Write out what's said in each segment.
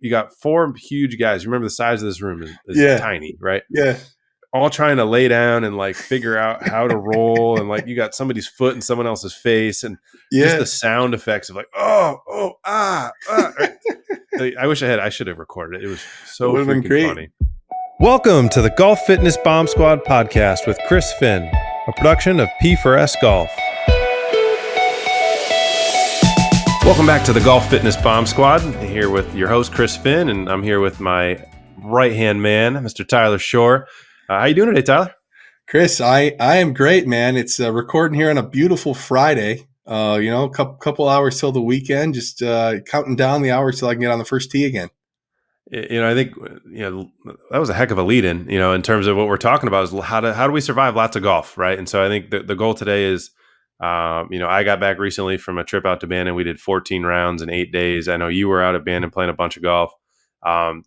you got four huge guys. You remember the size of this room is Yeah. tiny, right? Yeah. All trying to lay down and like figure out how to roll, and like you got somebody's foot in someone else's face, and just Yeah. the sound effects of like right? I should have recorded it. It was so Would have been freaking great. funny. Welcome to the Golf Fitness Bomb Squad podcast with Chris Finn, a production of P4S Golf. Welcome back to the Golf Fitness Bomb Squad. I'm here with your host, Chris Finn, and I'm here with my right-hand man, Mr. Tyler Shore. How you doing today, Tyler? Chris, I am great, man. It's recording here on a beautiful Friday. A couple hours till the weekend, just counting down the hours till I can get on the first tee again. I think that was a heck of a lead-in. In terms of what we're talking about is how do we survive lots of golf, right? And so I think the goal today is, I got back recently from a trip out to Bandon. We did 14 rounds in 8 days. I know you were out at Bandon playing a bunch of golf.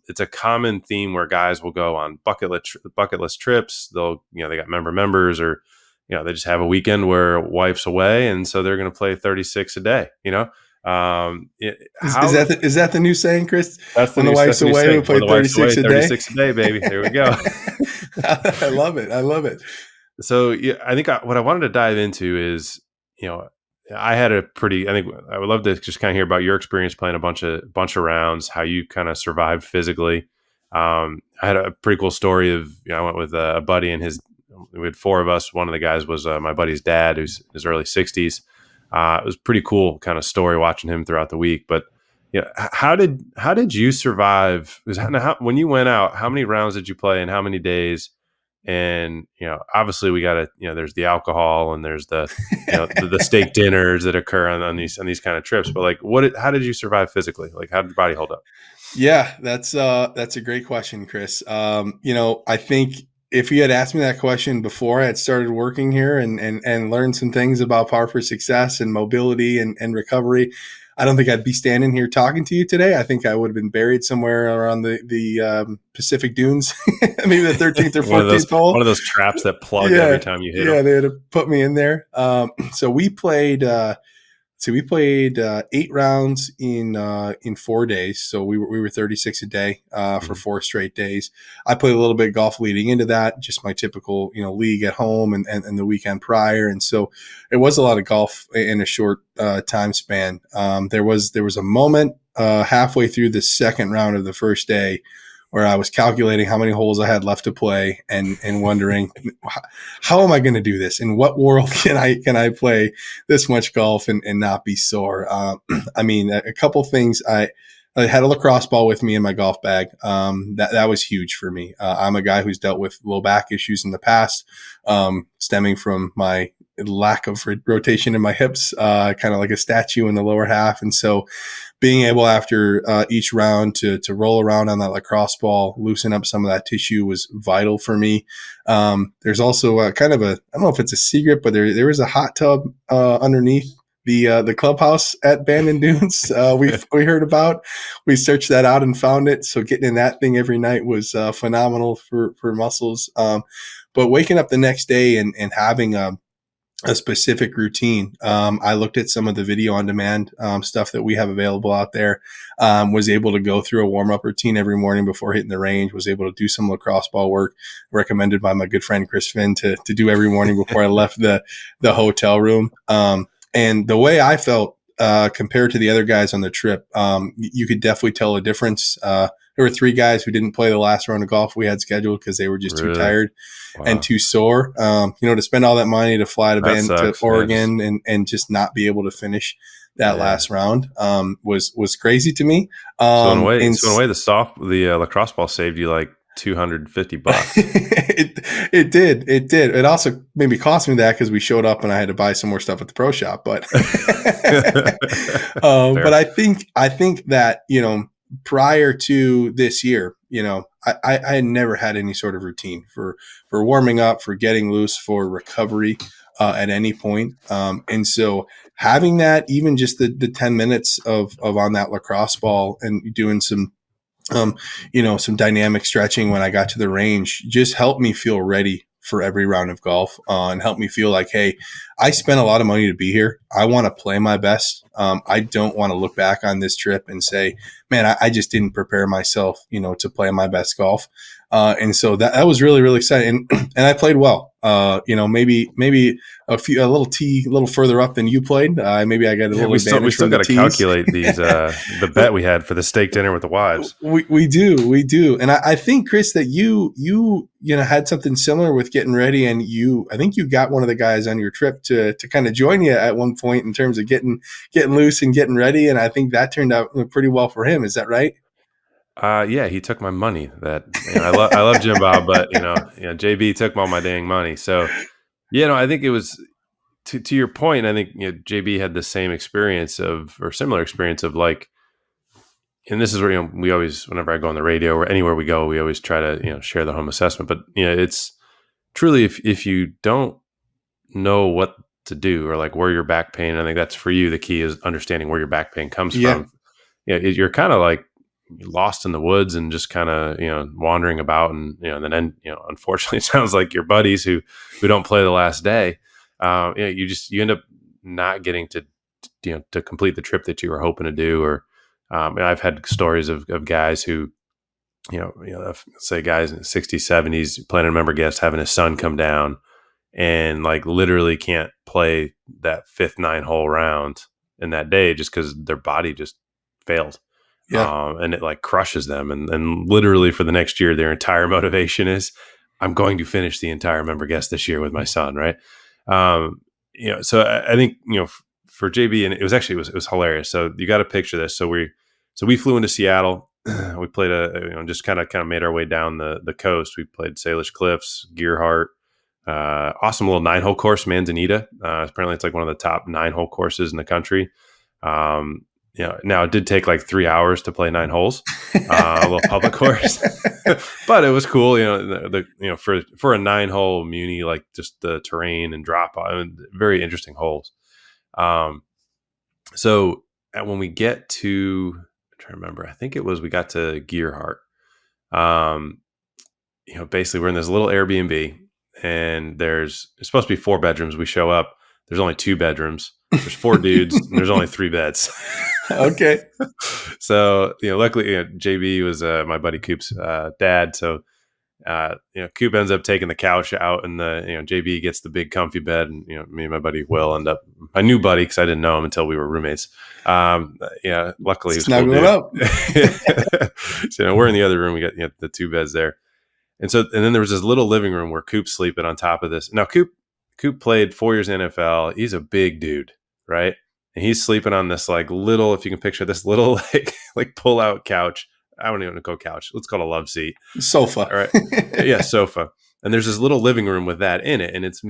It's a common theme where guys will go on bucket list trips. They got members, or they just have a weekend where wife's away, and so they're going to play 36 a day. Is that the new saying, Chris? That's when the wife's away, we play 36 a day. 36 a day, baby. There we go. I love it. So I think what I wanted to dive into is, I would love to just kind of hear about your experience playing a bunch of rounds, how you kind of survived physically. I had a pretty cool story of, I went with a buddy and we had four of us. One of the guys was my buddy's dad, who's in his early 60s. It was pretty cool kind of story watching him throughout the week. But how did you survive? When you went out, how many rounds did you play and how many days? And obviously we got to, there's the alcohol and there's the the steak dinners that occur on these kind of trips. But like, how did you survive physically? Like, how did your body hold up? Yeah, that's a great question, Chris. I think if you had asked me that question before I had started working here and learned some things about Par for Success and mobility and recovery, I don't think I'd be standing here talking to you today. I think I would have been buried somewhere around the Pacific Dunes, maybe the 13th or 14th hole. One of those traps that plug every time you hit them. Yeah, they had to put me in there. So we played 8 rounds in 4 days. So we were 36 a day for 4 straight days. I played a little bit of golf leading into that, just my typical league at home and the weekend prior. And so it was a lot of golf in a short time span. There was a moment halfway through the second round of the first day where I was calculating how many holes I had left to play and wondering, how am I going to do this? In what world can I play this much golf and not be sore? A couple things. I had a lacrosse ball with me in my golf bag. That was huge for me. I'm a guy who's dealt with low back issues in the past, stemming from my lack of rotation in my hips, kind of like a statue in the lower half. And so being able after each round to roll around on that lacrosse ball, loosen up some of that tissue was vital for me. There's also I don't know if it's a secret, but there is a hot tub underneath the clubhouse at Bandon Dunes. We heard about. We searched that out and found it. So getting in that thing every night was phenomenal for muscles. But waking up the next day and having a specific routine. I looked at some of the video on demand stuff that we have available out there, was able to go through a warm-up routine every morning before hitting the range, was able to do some lacrosse ball work recommended by my good friend Chris Finn to do every morning before I left the hotel room. And the way I felt compared to the other guys on the trip, you could definitely tell a difference. There were 3 guys who didn't play the last round of golf we had scheduled because they were just too tired and too sore. To spend all that money to fly to Oregon and just not be able to finish that last round was crazy to me. So in a way, the lacrosse ball saved you like $250. It did. It also maybe cost me that because we showed up and I had to buy some more stuff at the pro shop. But but I think that prior to this year, I had never had any sort of routine for warming up, for getting loose, for recovery at any point. And so having that, even just the 10 minutes of on that lacrosse ball and doing some dynamic stretching when I got to the range just helped me feel ready for every round of golf, and helped me feel like, hey, I spent a lot of money to be here. I want to play my best. I don't want to look back on this trip and say, man, I just didn't prepare myself, to play my best golf. And so that was really, really exciting. And I played well. Maybe a little further up than you played. Maybe I got a Yeah, little we advantage still from got the to tees. calculate these the bet we had for the steak dinner with the wives. We do, and I think, Chris, that you had something similar with getting ready, and I think you got one of the guys on your trip to kind of join you at one point in terms of getting loose and getting ready, and I think that turned out pretty well for him. Is that right? Yeah, he took my money. I love Jim Bob, but JB took all my dang money. So I think it was to your point. I think JB had the same experience or similar experience of like, and this is where we always, whenever I go on the radio or anywhere we go, we always try to share the home assessment. But it's truly if you don't know what to do or like where your back pain, I think that's for you. The key is understanding where your back pain comes Yeah, from. You're kind of like lost in the woods and just kind of wandering about, and then unfortunately it sounds like your buddies who don't play the last day. You end up not getting to complete the trip that you were hoping to do. Or I've had stories of guys who say guys in the 60s, 70s planning a member guest having his son come down and like literally can't play that fifth 9-hole round in that day just because their body just failed. yeah, And it like crushes them. And literally for the next year, their entire motivation is, I'm going to finish the entire member guest this year with my son. Right. So I think, for JB, and it was hilarious. So you got to picture this. So we flew into Seattle. We played just kind of made our way down the coast. We played Salish Cliffs, Gearhart, awesome little 9-hole course, Manzanita. Apparently it's like one of the top 9-hole courses in the country. Now it did take like 3 hours to play 9 holes, a little public course, but it was cool. For a 9-hole muni, like just the terrain and drop, very interesting holes. So when we get to, I'm trying to remember, I think we got to Gearhart. Basically we're in this little Airbnb, and it's supposed to be 4 bedrooms. We show up, there's only 2 bedrooms. There's 4 dudes, and there's only 3 beds. okay. So, luckily, JB was my buddy Coop's dad. So, Coop ends up taking the couch out, and JB gets the big comfy bed, and me and my buddy Will end up, my new buddy, because I didn't know him until we were roommates. Luckily he was cool dude. Up. So we're in the other room. We got the 2 beds there, and then there was this little living room where Coop's sleeping on top of this. Now Coop played 4 years in NFL. He's a big dude, right? And he's sleeping on this like little, if you can picture this little like pull out couch. I don't even call couch. Let's call it a love seat. Sofa. All right. Yeah, sofa. And there's this little living room with that in it. And it's,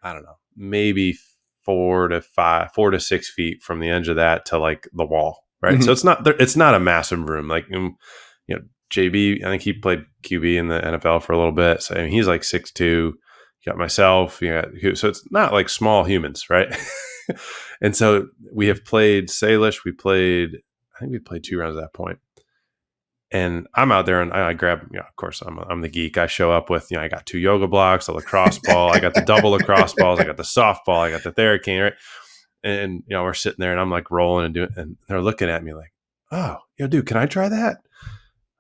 I don't know, maybe 4 to 6 feet from the edge of that to like the wall. Right. Mm-hmm. So it's not a massive room. Like, JB, I think he played QB in the NFL for a little bit. So he's like 6'2". You got myself. So it's not like small humans. Right. And so we have played Salish. I think we played 2 rounds at that point. And I'm out there and I grab, of course, I'm the geek. I show up with, I got 2 yoga blocks, a lacrosse ball. I got the double lacrosse balls. I got the softball. I got the Theracane, right? And, we're sitting there and I'm like rolling and doing, and they're looking at me like, oh, dude, can I try that?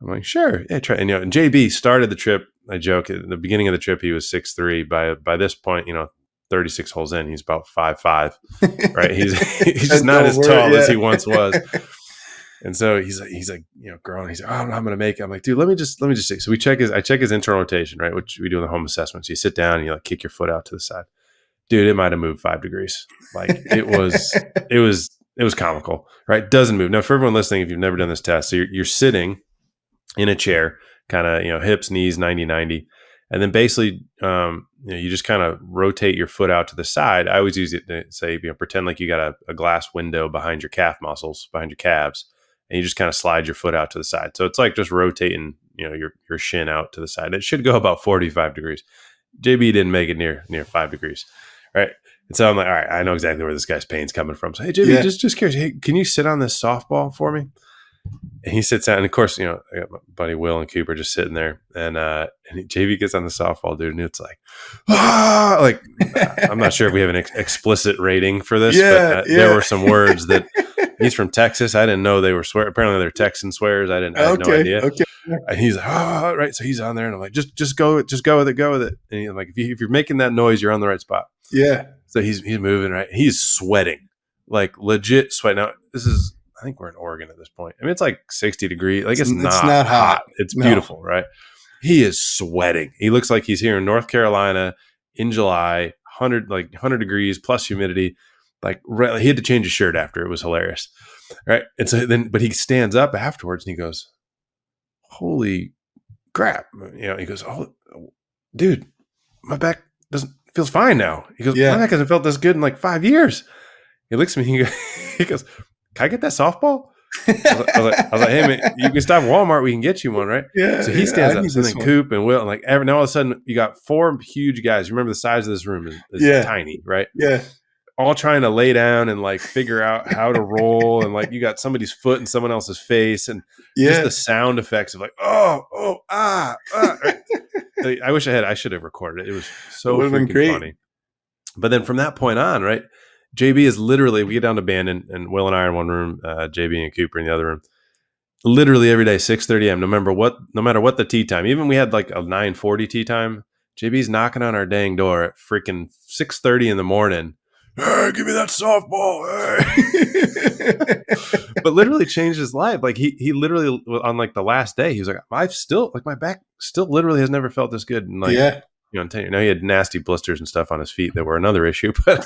I'm like, sure. Yeah, try. And, and JB started the trip. I joke at the beginning of the trip, he was 6'3". By this point, 36 holes in, he's about 5'5", right? He's just not as tall as he once was. And so he's like, growing. He's like, oh, I'm going to make it. I'm like, dude, let me just see. So I check his internal rotation, right? Which we do in the home assessment. So you sit down and you like kick your foot out to the side. Dude, it might've moved 5 degrees. Like it was comical, right? Doesn't move. Now for everyone listening, if you've never done this test, so you're sitting in a chair, kind of, hips, knees, 90-90. And then basically, you just kind of rotate your foot out to the side. I always use it to say, pretend like you got a glass window behind your calf muscles, behind your calves, and you just kind of slide your foot out to the side. So it's like just rotating, your shin out to the side. It should go about 45 degrees. JB didn't make it near 5 degrees, right? And so I'm like, all right, I know exactly where this guy's pain's coming from. So hey, JB, just curious, hey, can you sit on this softball for me? And he sits down, and of course, I got my buddy Will and Cooper just sitting there, and JV gets on the softball, dude, and it's like, like I'm not sure if we have an explicit rating for this, but Yeah, there yeah. were some words that he's from Texas. I didn't know they were swear. Apparently, they're Texan swears. I had no Okay, idea. okay. And he's like, right. So he's on there, and I'm like, just go with it, go with it. And he's like, if you're making that noise, you're on the right spot. Yeah. So he's moving, right. He's sweating, like legit sweat. Now I think we're in Oregon at this point. I mean, it's like 60 degrees. Like it's It's not not hot. hot. It's No. beautiful, right? He is sweating. He looks like he's here in North Carolina in July, 100 degrees plus humidity. Like he had to change his shirt after. It was hilarious, right? And so but he stands up afterwards and he goes, "Holy crap!" He goes, "Oh, dude, my back doesn't feels fine now." He goes, "My Yeah. back hasn't felt this good in like 5 years." He looks at me. He goes, "Can I get that softball?" I was like, "Hey man, you can stop at Walmart. We can get you one, right?" Yeah, So he yeah, I stands up. need So this then one. Coop and Will, and like now all of a sudden you got four huge guys. Remember the size of this room is Yeah, tiny, right? yeah, All trying to lay down and like figure out how to roll, and like you got somebody's foot in someone else's face, and just yeah. the sound effects of like right? Like, I should have recorded it. It was It so would have been freaking great. funny. But then from that point on, right? JB is literally we get down to band and Will and I are in one room, JB and Cooper in the other room. Literally every day, 6:30 a.m. No matter what the tea time. Even we had like a 9:40 tea time. JB's knocking on our dang door at freaking 6:30 in the morning. Hey, give me that softball. Hey. But literally changed his life. Like he literally on like the last day, he was like, I've still like my back still literally has never felt this good. And like, Yeah. now he had nasty blisters and stuff on his feet that were another issue. But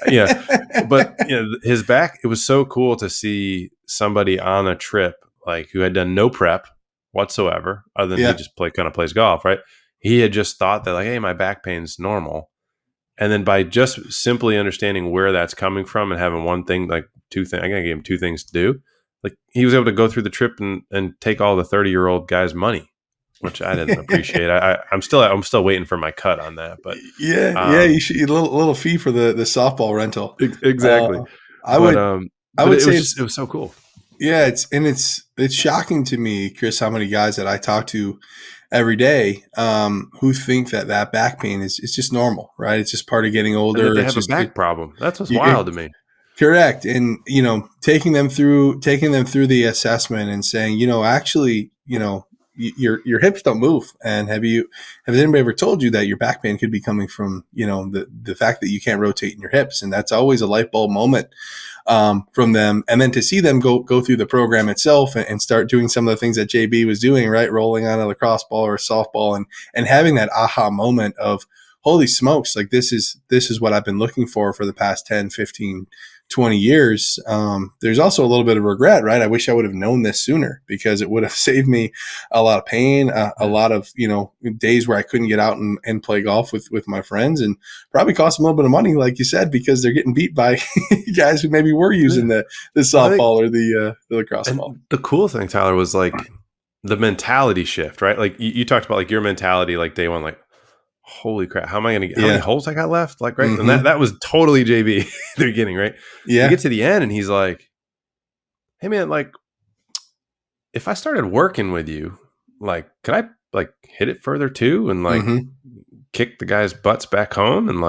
yeah, but his back, it was so cool to see somebody on a trip like who had done no prep whatsoever, other than he Yeah. just kind of plays golf, right? He had just thought that like, hey, my back pain's normal. And then by just simply understanding where that's coming from and having one thing, like two things, I gotta give him two things to do. Like he was able to go through the trip and take all the 30-year-old guy's money, which I didn't appreciate. I'm still waiting for my cut on that, but Yeah, yeah, um, you should a little fee for the softball rental. exactly. Uh, I But would I but would say it it's was so cool. yeah, it's shocking to me, Chris, how many guys that I talk to every day who think that back pain is just normal, right? It's just part of getting And that older. they It's have a just back problem. That's what's it, wild to me. correct. And taking them through the assessment and saying, actually, your hips don't move. And has anybody ever told you that your back pain could be coming from the fact that you can't rotate in your hips? And that's always a light bulb moment from them. And then to see them go through the program itself and start doing some of the things that JB was doing, right, rolling on a lacrosse ball or a softball, and having that aha moment of, holy smokes, like this is what I've been looking for the past 10, 15, 20 years. There's also a little bit of regret, right? I wish I would have known this sooner, because it would have saved me a lot of pain, a lot of, days where I couldn't get out and play golf with my friends, and probably cost them a little bit of money, like you said, because they're getting beat by guys who maybe were Yeah. using the Well, I think, softball or the lacrosse ball. and the cool thing, Tyler, was like the mentality shift, right? Like you talked about like your mentality, like day one, like, holy crap, how many Yeah. holes I got left? Like, right. And Mm-hmm. that was totally JB at the beginning, right? We Yeah. get to the end and he's like, hey man, like if I started working with you, like, could I like hit it further too? And like Mm-hmm. kick the guys' butts back home? And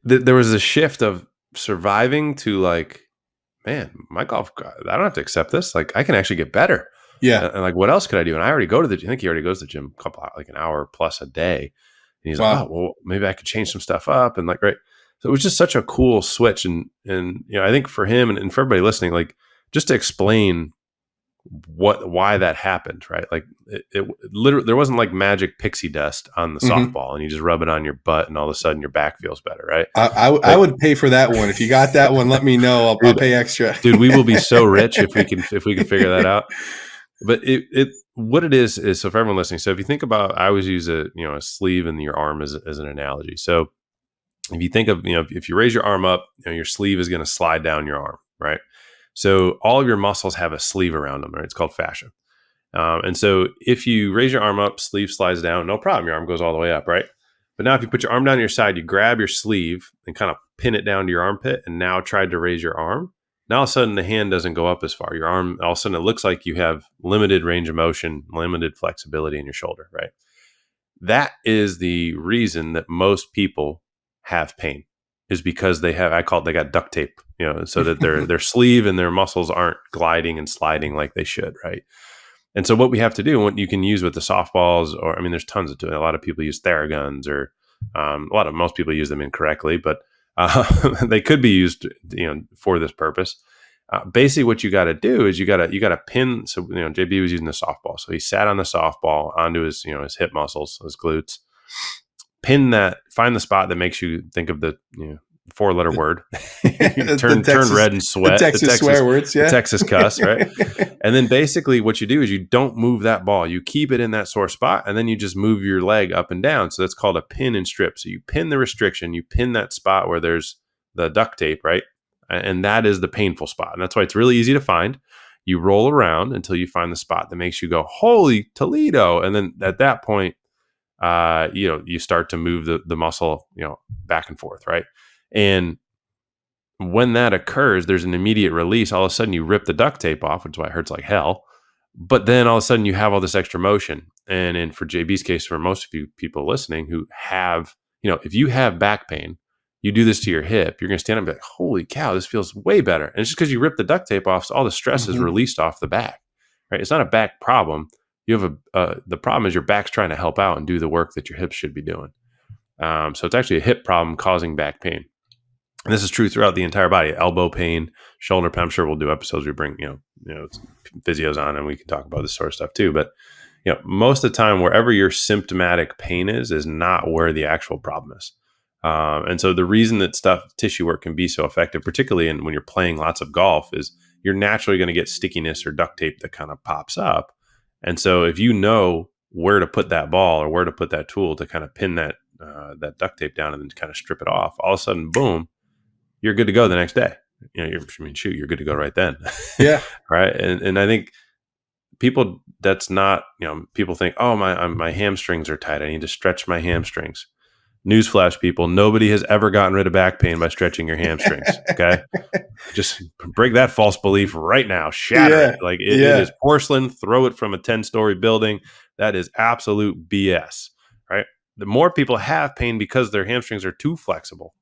there was a shift of surviving to like, man, my golf, I don't have to accept this. Like I can actually get better. Yeah. And like, what else could I do? And I already go to I think he already goes to the gym like an hour plus a day. And he's like, oh, Wow. well, maybe I could change some stuff up. And like, right. So it was just such a cool switch. And I think for him and for everybody listening, like just to explain why that happened, right? Like it literally, there wasn't like magic pixie dust on the Mm-hmm. softball and you just rub it on your butt and all of a sudden your back feels better, right? I Like, would pay for that one. If you got that one, let me know. I'll dude, pay extra. we will be so rich if we can figure that out. But what it is so for everyone listening. So if you think about, I always use a sleeve in your arm as an analogy. So if you think of if you raise your arm up, your sleeve is going to slide down your arm, right? So all of your muscles have a sleeve around them, right? It's called fascia. And so if you raise your arm up, sleeve slides down, no problem. Your arm goes all the way up, right? But now if you put your arm down to your side, you grab your sleeve and kind of pin it down to your armpit and now try to raise your arm. Now all of a sudden the hand doesn't go up as far. Your arm, all of a sudden it looks like you have limited range of motion, limited flexibility in your shoulder, right? That is the reason that most people have pain, is because I call it, they got duct tape, so that their sleeve and their muscles aren't gliding and sliding like they should, right? And so what we have to do, what you can use with the softballs, or I mean, there's tons of it. A lot of people use Theraguns, or most people use them incorrectly, but they could be used, for this purpose. Basically, what you got to do is you got to pin. So JB was using the softball, so he sat on the softball onto his his hip muscles, his glutes. Pin that. Find the spot that makes you think of the 4-letter word. turn red and the sweat. Texas swear words, The yeah. Texas cuss, right? And then basically what you do is you don't move that ball. You keep it in that sore spot, and then you just move your leg up and down. So that's called a pin and strip. So you pin the restriction, you pin that spot where there's the duct tape, right? And that is the painful spot. And that's why it's really easy to find. You roll around until you find the spot that makes you go, holy Toledo. And then at that point, you start to move the muscle, back and forth, right? And when that occurs, there's an immediate release. All of a sudden, you rip the duct tape off, which is why it hurts like hell. But then all of a sudden, you have all this extra motion. And for JB's case, for most of you people listening who have, if you have back pain, you do this to your hip, you're going to stand up and be like, holy cow, this feels way better. And it's just because you rip the duct tape off, so all the stress is released off the back, right? It's not a back problem. You have the problem is your back's trying to help out and do the work that your hips should be doing. So it's actually a hip problem causing back pain. And this is true throughout the entire body. Elbow pain, shoulder pain. I'm sure we'll do episodes we bring, physios on, and we can talk about this sort of stuff too. But most of the time, wherever your symptomatic pain is not where the actual problem is. And so the reason that tissue work can be so effective, particularly when you're playing lots of golf, is you're naturally going to get stickiness or duct tape that kind of pops up. And so if you know where to put that ball or where to put that tool to kind of pin that duct tape down and then kind of strip it off, all of a sudden, boom, you're good to go the next day. You're good to go right then. Yeah. Right. And I think people, that's not, people think, oh, my hamstrings are tight, I need to stretch my hamstrings. Newsflash, people, nobody has ever gotten rid of back pain by stretching your hamstrings. Okay. Just break that false belief right now. Shatter it. Like it is porcelain. Throw it from a 10-story building. That is absolute BS. Right. The more people have pain because their hamstrings are too flexible.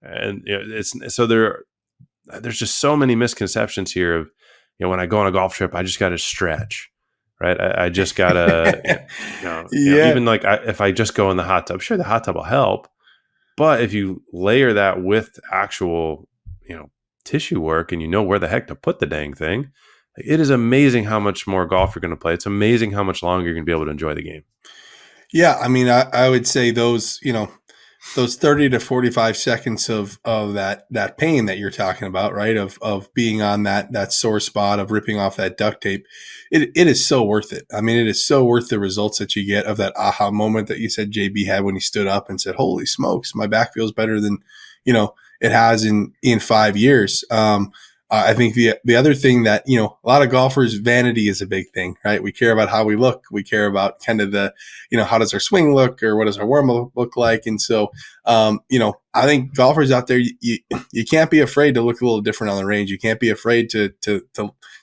And it's so there's just so many misconceptions here of, when I go on a golf trip, I just got to stretch, right? I just got to, even like if I just go in the hot tub, sure, the hot tub will help. But if you layer that with actual, tissue work, and where the heck to put the dang thing, it is amazing how much more golf you're going to play. It's amazing how much longer you're going to be able to enjoy the game. Yeah. I mean, I would say those 30 to 45 seconds of that pain that you're talking about, right? Of being on that sore spot, of ripping off that duct tape. It is so worth it. I mean, it is so worth the results that you get of that aha moment that you said JB had when he stood up and said, holy smokes, my back feels better than, it has in 5 years. I think the other thing that, a lot of golfers, vanity is a big thing, right? We care about how we look. We care about kind of the, how does our swing look, or what does our warm up look like? And so, I think golfers out there, you can't be afraid to look a little different on the range. You can't be afraid to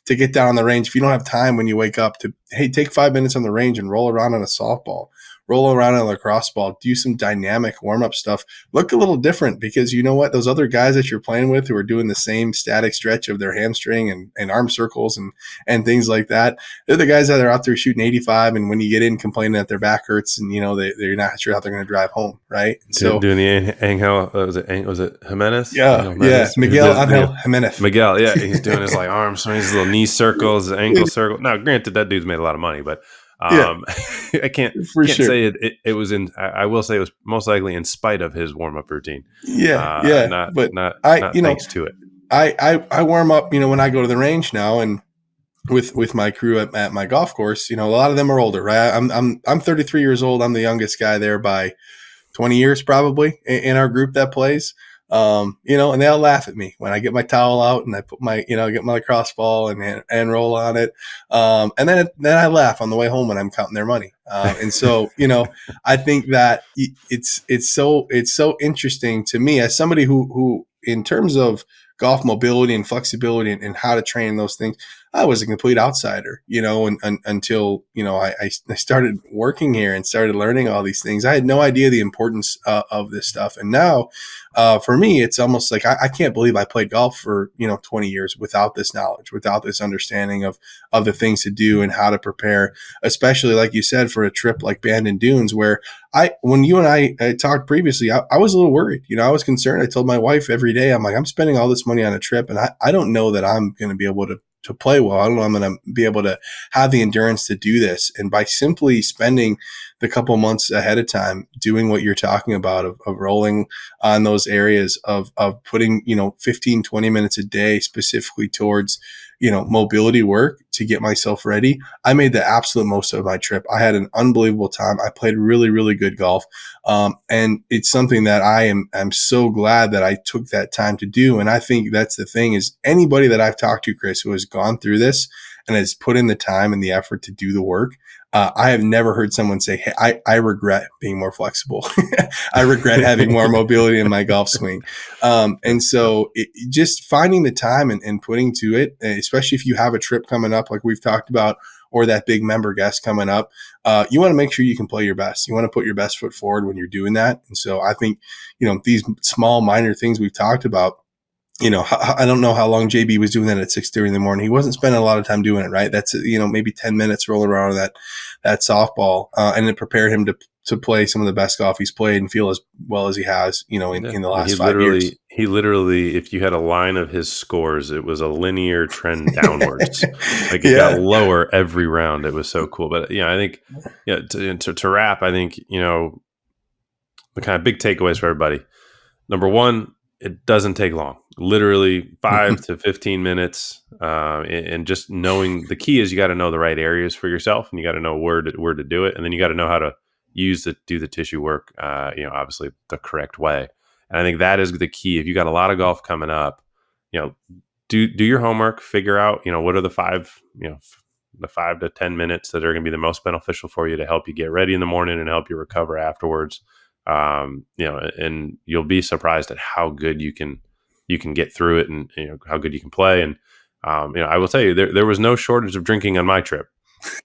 get down on the range. If you don't have time when you wake up to, hey, take 5 minutes on the range and roll around on a softball, roll around on a lacrosse ball, do some dynamic warm-up stuff, look a little different, because you know what? Those other guys that you're playing with who are doing the same static stretch of their hamstring and arm circles and things like that, they're the guys that are out there shooting 85, and when you get in complaining that their back hurts, and they're not sure how they're going to drive home, right? So doing the Angel, was it Jimenez? Yeah, Miguel Angel Jimenez. Miguel, yeah, he's doing his like arm swings, his little knee circles, his ankle circle. Now, granted, that dude's made a lot of money, but I can't say it was in. I will say it was most likely in spite of his warm up routine. Not thanks to it. I warm up, when I go to the range now, and with my crew at my golf course, a lot of them are older, right? I'm 33 years old. I'm the youngest guy there by 20 years probably in our group that plays. And they all laugh at me when I get my towel out and I put my, get my lacrosse ball and roll on it. And then I laugh on the way home when I'm counting their money. And so, I think that it's so interesting to me as somebody who in terms of golf mobility and flexibility and how to train those things, I was a complete outsider, until, I started working here and started learning all these things. I had no idea the importance of this stuff. And now, for me, it's almost like I can't believe I played golf for, 20 years without this knowledge, without this understanding of the things to do and how to prepare, especially like you said, for a trip like Bandon Dunes, where when you and I talked previously, I was a little worried. I was concerned. I told my wife every day, I'm like, I'm spending all this money on a trip, and I don't know that I'm going to be able to play well. I don't know I'm going to be able to have the endurance to do this. And by simply spending the couple months ahead of time doing what you're talking about of rolling on those areas of putting, 15, 20 minutes a day specifically towards, mobility work to get myself ready, I made the absolute most of my trip. I had an unbelievable time. I played really, really good golf. And it's something that I'm so glad that I took that time to do. And I think that's the thing is anybody that I've talked to, Chris, who has gone through this and has put in the time and the effort to do the work, I have never heard someone say, hey, I regret being more flexible. I regret having more mobility in my golf swing. And so just finding the time and putting to it, especially if you have a trip coming up, like we've talked about, or that big member guest coming up, you want to make sure you can play your best. You want to put your best foot forward when you're doing that. And so I think, these small, minor things we've talked about, I don't know how long JB was doing that at 6:30 in the morning. He wasn't spending a lot of time doing it, right? That's, maybe 10 minutes rolling around that softball. And it prepared him to play some of the best golf he's played and feel as well as he has, in the last 5 years. He literally, if you had a line of his scores, it was a linear trend downwards. Like it got lower every round. It was so cool. But I think, to wrap, I think, the kind of big takeaways for everybody. Number one, it doesn't take long. Literally 5 to 15 minutes, and just knowing the key is you got to know the right areas for yourself, and you got to know where to do it, and then you got to know how to do the tissue work. Obviously the correct way, and I think that is the key. If you got a lot of golf coming up, do your homework, figure out what are the 5 to 10 minutes that are going to be the most beneficial for you to help you get ready in the morning and help you recover afterwards. And you'll be surprised at how good you can get through it, and how good you can play. And I will tell you, there was no shortage of drinking on my trip,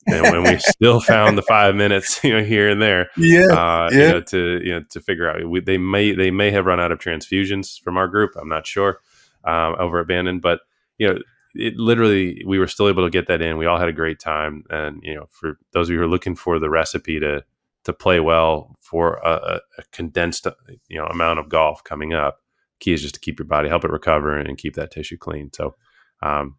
and when we still found the 5 minutes, here and there, to figure out. They may have run out of transfusions from our group. I'm not sure over at Bandon, but it literally, we were still able to get that in. We all had a great time, and for those of you who are looking for the recipe to play well for a condensed amount of golf coming up, key is just to keep your body, help it recover, and keep that tissue clean. So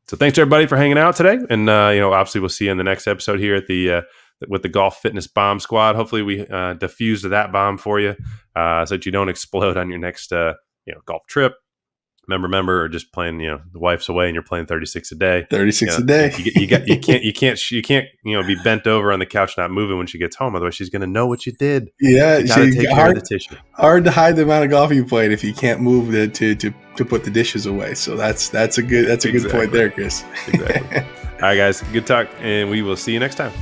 thanks to everybody for hanging out today, and obviously we'll see you in the next episode here at the with the Golf Fitness Bomb Squad. Hopefully we diffused that bomb for you, so that you don't explode on your next golf trip. Member, or just playing, the wife's away and you're playing 36 a day. 36 a day. You can't be bent over on the couch not moving when she gets home. Otherwise, she's going to know what you did. Yeah, you got to take care of the tissue. Hard to hide the amount of golf you played if you can't move to put the dishes away. So that's a good point there, Chris. Exactly. All right, guys, good talk, and we will see you next time.